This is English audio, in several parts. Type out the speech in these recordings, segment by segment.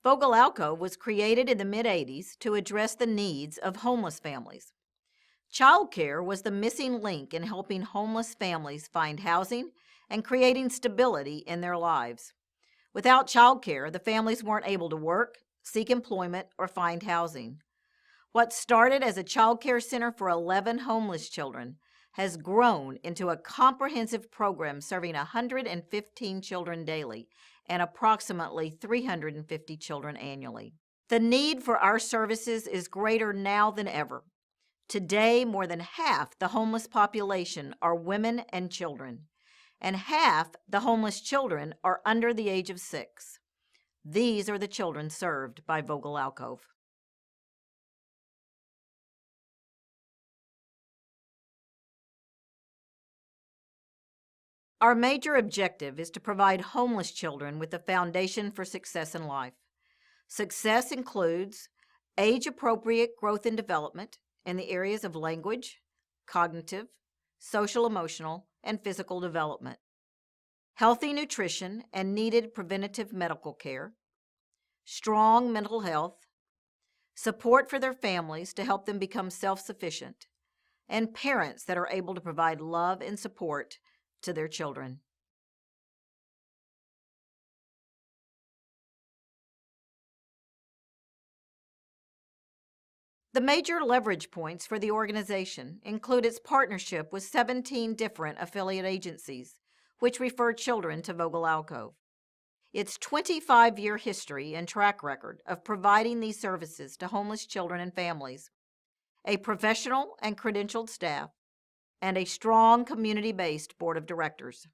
Vogel Alcove was created in the mid-'80s to address the needs of homeless families. Childcare was the missing link in helping homeless families find housing and creating stability in their lives. Without childcare, the families weren't able to work, seek employment, or find housing. What started as a childcare center for 11 homeless children has grown into a comprehensive program serving 115 children daily and approximately 350 children annually. The need for our services is greater now than ever. Today, more than half the homeless population are women and children, and half the homeless children are under the age of 6. These are the children served by Vogel Alcove. Our major objective is to provide homeless children with a foundation for success in life. Success includes age-appropriate growth and development in the areas of language, cognitive, social-emotional, and physical development, healthy nutrition and needed preventative medical care, strong mental health, support for their families to help them become self-sufficient, and parents that are able to provide love and support to their children. The major leverage points for the organization include its partnership with 17 different affiliate agencies, which refer children to Vogel Alcove. Its 25-year history and track record of providing these services to homeless children and families, a professional and credentialed staff, and a strong community-based board of directors.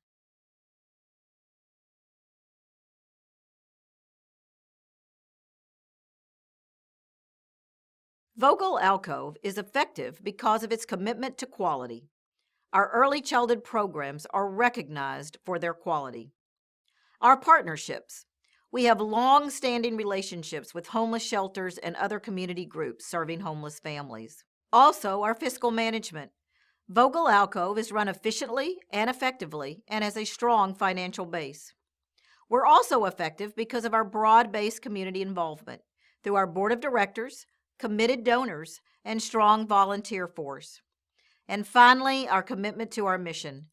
Vogel Alcove is effective because of its commitment to quality. Our early childhood programs are recognized for their quality. Our partnerships. We have long-standing relationships with homeless shelters and other community groups serving homeless families. Also, our fiscal management. Vogel Alcove is run efficiently and effectively and has a strong financial base. We're also effective because of our broad-based community involvement through our board of directors, committed donors, and strong volunteer force. And finally, our commitment to our mission.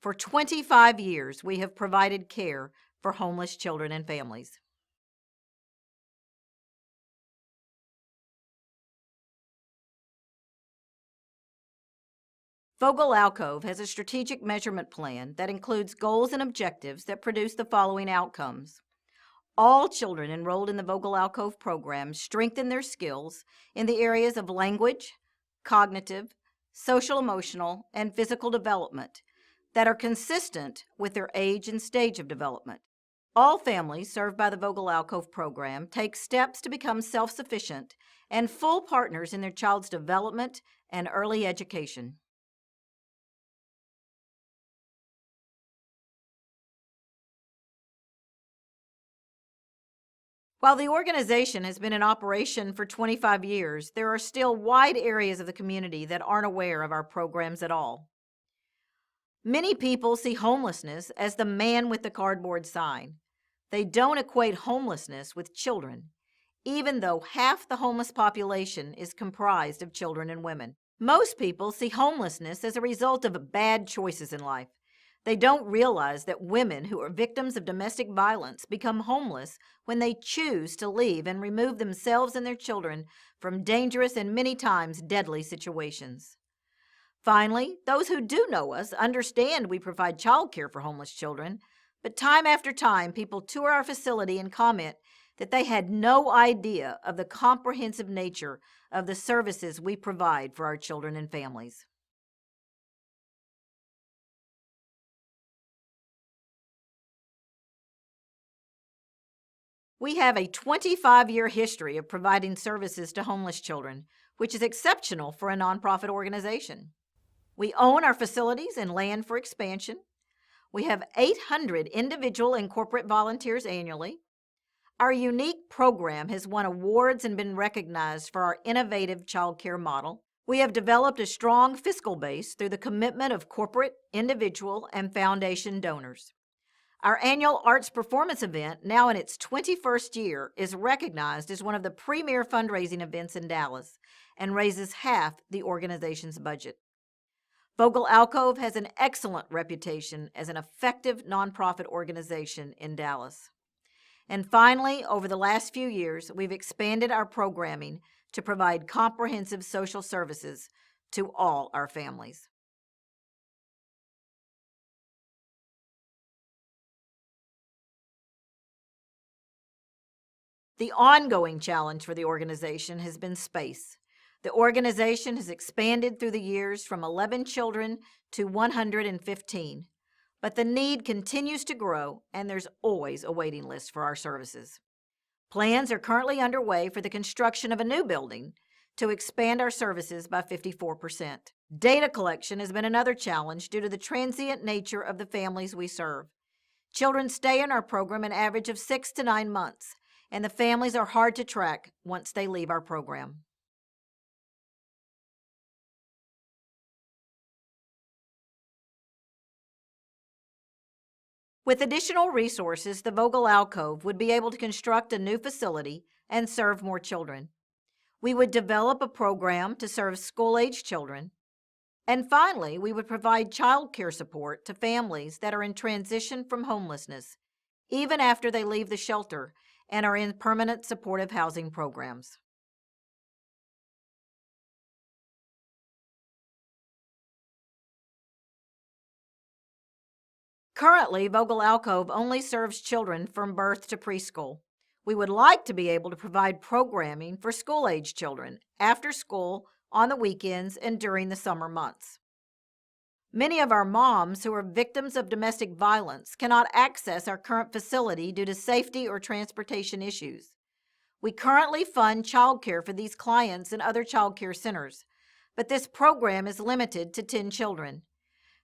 For 25 years, we have provided care for homeless children and families. Vogel Alcove has a strategic measurement plan that includes goals and objectives that produce the following outcomes. All children enrolled in the Vogel Alcove program strengthen their skills in the areas of language, cognitive, social-emotional, and physical development that are consistent with their age and stage of development. All families served by the Vogel Alcove program take steps to become self-sufficient and full partners in their child's development and early education. While the organization has been in operation for 25 years, there are still wide areas of the community that aren't aware of our programs at all. Many people see homelessness as the man with the cardboard sign. They don't equate homelessness with children, even though half the homeless population is comprised of children and women. Most people see homelessness as a result of bad choices in life. They don't realize that women who are victims of domestic violence become homeless when they choose to leave and remove themselves and their children from dangerous and many times deadly situations. Finally, those who do know us understand we provide child care for homeless children, but time after time people tour our facility and comment that they had no idea of the comprehensive nature of the services we provide for our children and families. We have a 25-year history of providing services to homeless children, which is exceptional for a nonprofit organization. We own our facilities and land for expansion. We have 800 individual and corporate volunteers annually. Our unique program has won awards and been recognized for our innovative child care model. We have developed a strong fiscal base through the commitment of corporate, individual, and foundation donors. Our annual arts performance event, now in its 21st year, is recognized as one of the premier fundraising events in Dallas and raises half the organization's budget. Vogel Alcove has an excellent reputation as an effective nonprofit organization in Dallas. And finally, over the last few years, we've expanded our programming to provide comprehensive social services to all our families. The ongoing challenge for the organization has been space. The organization has expanded through the years from 11 children to 115, but the need continues to grow and there's always a waiting list for our services. Plans are currently underway for the construction of a new building to expand our services by 54%. Data collection has been another challenge due to the transient nature of the families we serve. Children stay in our program an average of 6 to 9 months, and the families are hard to track once they leave our program. With additional resources, the Vogel Alcove would be able to construct a new facility and serve more children. We would develop a program to serve school-age children. And finally, we would provide child care support to families that are in transition from homelessness, even after they leave the shelter and are in permanent supportive housing programs. Currently, Vogel Alcove only serves children from birth to preschool. We would like to be able to provide programming for school-age children, after school, on the weekends, and during the summer months. Many of our moms who are victims of domestic violence cannot access our current facility due to safety or transportation issues. We currently fund child care for these clients in other child care centers, but this program is limited to 10 children.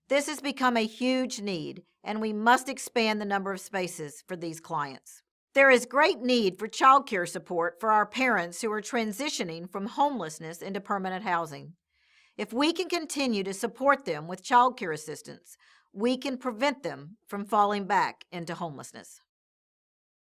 This has become a huge need, and we must expand the number of spaces for these clients. There is great need for child care support for our parents who are transitioning from homelessness into permanent housing. If we can continue to support them with child care assistance, we can prevent them from falling back into homelessness.